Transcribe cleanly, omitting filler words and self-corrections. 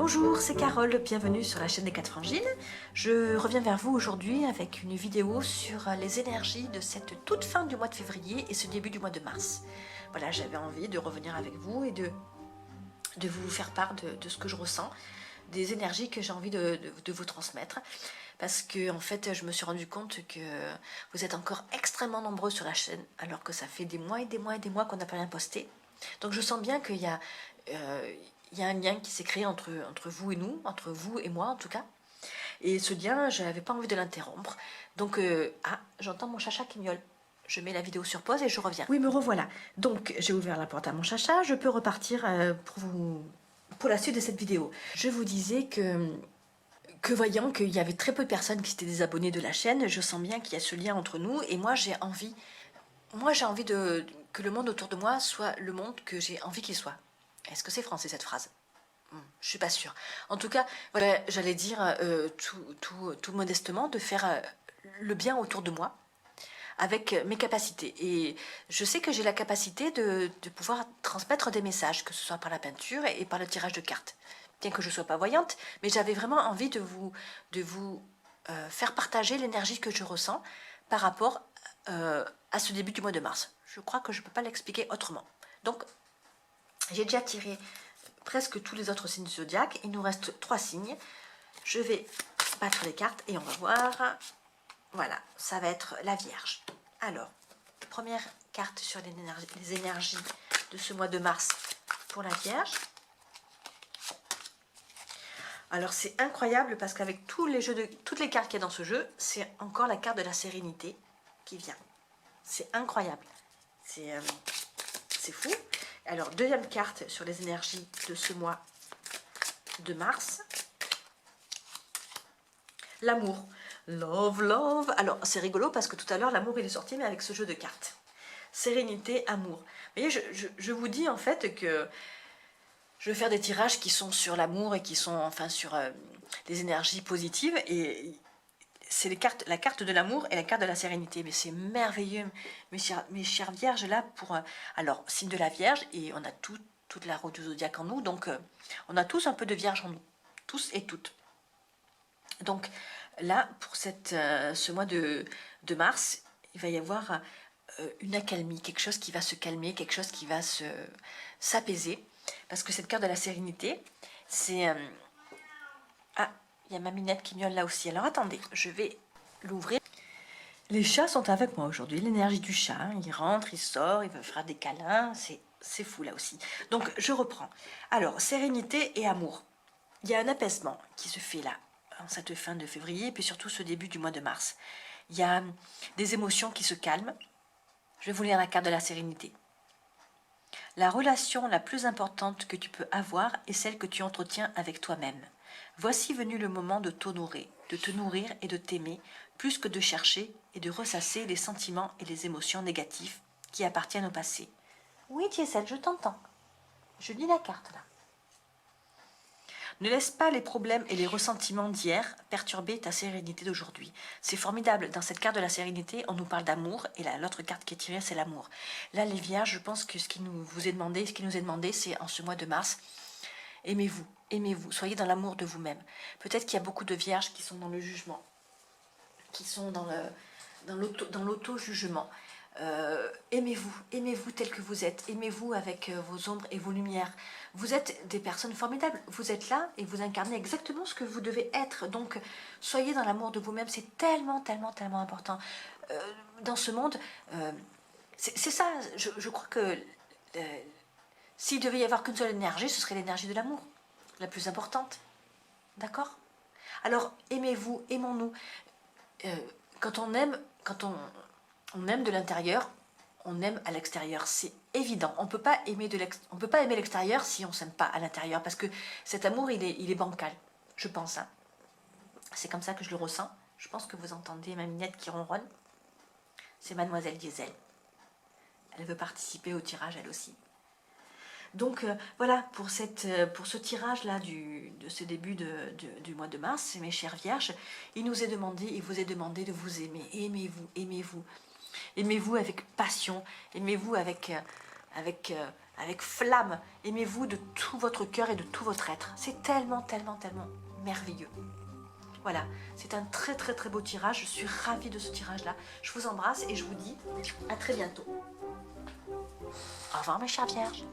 Bonjour, c'est Carole, bienvenue sur la chaîne des 4 Frangines. Je reviens vers vous aujourd'hui avec une vidéo sur les énergies de cette toute fin du mois de février et ce début du mois de mars. Voilà, j'avais envie de revenir avec vous et de vous faire part de ce que je ressens, des énergies que j'ai envie de vous transmettre. Parce que en fait, je me suis rendu compte que vous êtes encore extrêmement nombreux sur la chaîne, alors que ça fait des mois et des mois et des mois qu'on n'a pas rien posté. Donc je sens bien qu'il y a un lien qui s'est créé entre vous et nous, entre vous et moi en tout cas. Et ce lien, je n'avais pas envie de l'interrompre. Donc, j'entends mon chacha qui miaule. Je mets la vidéo sur pause et je reviens. Oui, me revoilà. Donc, j'ai ouvert la porte à mon chacha. Je peux repartir pour la suite de cette vidéo. Je vous disais que voyant qu'il y avait très peu de personnes qui s'étaient désabonnées de la chaîne, je sens bien qu'il y a ce lien entre nous. Et moi, j'ai envie que le monde autour de moi soit le monde que j'ai envie qu'il soit. Est-ce que c'est français cette phrase? Je suis pas sûre. En tout cas, voilà, j'allais dire tout modestement de faire le bien autour de moi avec mes capacités. Et je sais que j'ai la capacité de pouvoir transmettre des messages, que ce soit par la peinture et par le tirage de cartes. Bien que je ne sois pas voyante, mais j'avais vraiment envie de vous faire partager l'énergie que je ressens par rapport à ce début du mois de mars. Je crois que je ne peux pas l'expliquer autrement. Donc, j'ai déjà tiré presque tous les autres signes du zodiaque. Il nous reste 3 signes. Je vais battre les cartes et on va voir. Voilà, ça va être la Vierge. Alors, première carte sur les énergies de ce mois de mars pour la Vierge. Alors, c'est incroyable parce qu'avec toutes les cartes qu'il y a dans ce jeu, c'est encore la carte de la sérénité qui vient. C'est incroyable. C'est fou. Alors, deuxième carte sur les énergies de ce mois de mars. L'amour. Love, love. Alors, c'est rigolo parce que tout à l'heure, l'amour, il est sorti, mais avec ce jeu de cartes. Sérénité, amour. Vous voyez, je vous dis en fait que je vais faire des tirages qui sont sur l'amour et qui sont enfin sur les énergies positives. Et c'est la carte de l'amour et la carte de la sérénité. Mais c'est merveilleux, mes chères vierges, là, pour... alors, signe de la Vierge, et on a toute la roue du zodiaque en nous, donc on a tous un peu de Vierge en nous, tous et toutes. Donc, là, pour ce mois de mars, il va y avoir une accalmie, quelque chose qui va se calmer, quelque chose qui va s'apaiser, parce que cette carte de la sérénité, c'est... ah, il y a ma minette qui miaule là aussi. Alors attendez, je vais l'ouvrir. Les chats sont avec moi aujourd'hui. L'énergie du chat, hein, il rentre, il sort, il veut faire des câlins. C'est fou là aussi. Donc je reprends. Alors, sérénité et amour. Il y a un apaisement qui se fait là, en cette fin de février, et puis surtout ce début du mois de mars. Il y a des émotions qui se calment. Je vais vous lire la carte de la sérénité. La relation la plus importante que tu peux avoir est celle que tu entretiens avec toi-même. Voici venu le moment de t'honorer, de te nourrir et de t'aimer, plus que de chercher et de ressasser les sentiments et les émotions négatifs qui appartiennent au passé. Oui, Tiesel, je t'entends. Je lis la carte là. Ne laisse pas les problèmes et les ressentiments d'hier perturber ta sérénité d'aujourd'hui. C'est formidable. Dans cette carte de la sérénité, on nous parle d'amour. Et là, l'autre carte qui est tirée, c'est l'amour. Là, les vierges, je pense que ce qui nous est demandé, c'est en ce mois de mars, aimez-vous, aimez-vous, soyez dans l'amour de vous-même. Peut-être qu'il y a beaucoup de vierges qui sont dans le jugement, qui sont dans l'auto-jugement. Aimez-vous tel que vous êtes, aimez-vous avec vos ombres et vos lumières. Vous êtes des personnes formidables, vous êtes là et vous incarnez exactement ce que vous devez être. Donc soyez dans l'amour de vous-même, c'est tellement, tellement, tellement important. Dans ce monde, c'est ça, je crois que s'il devait y avoir qu'une seule énergie, ce serait l'énergie de l'amour, la plus importante. D'accord? Alors aimez-vous, aimons-nous. Quand on aime, on aime de l'intérieur, on aime à l'extérieur, c'est évident. On ne peut pas aimer l'extérieur si on ne s'aime pas à l'intérieur, parce que cet amour, il est bancal, je pense. Hein. C'est comme ça que je le ressens. Je pense que vous entendez ma minette qui ronronne. C'est Mademoiselle Diesel. Elle veut participer au tirage, elle aussi. Donc voilà, pour ce tirage-là de ce début du mois de mars, mes chères vierges, il vous est demandé de vous aimer. Aimez-vous, aimez-vous. Aimez-vous avec passion, aimez-vous avec avec flamme. Aimez-vous de tout votre cœur et de tout votre être. C'est tellement, tellement, tellement merveilleux. Voilà, c'est un très très très beau tirage. Je suis ravie de ce tirage-là. Je vous embrasse et je vous dis à très bientôt. Au revoir mes chers vierges.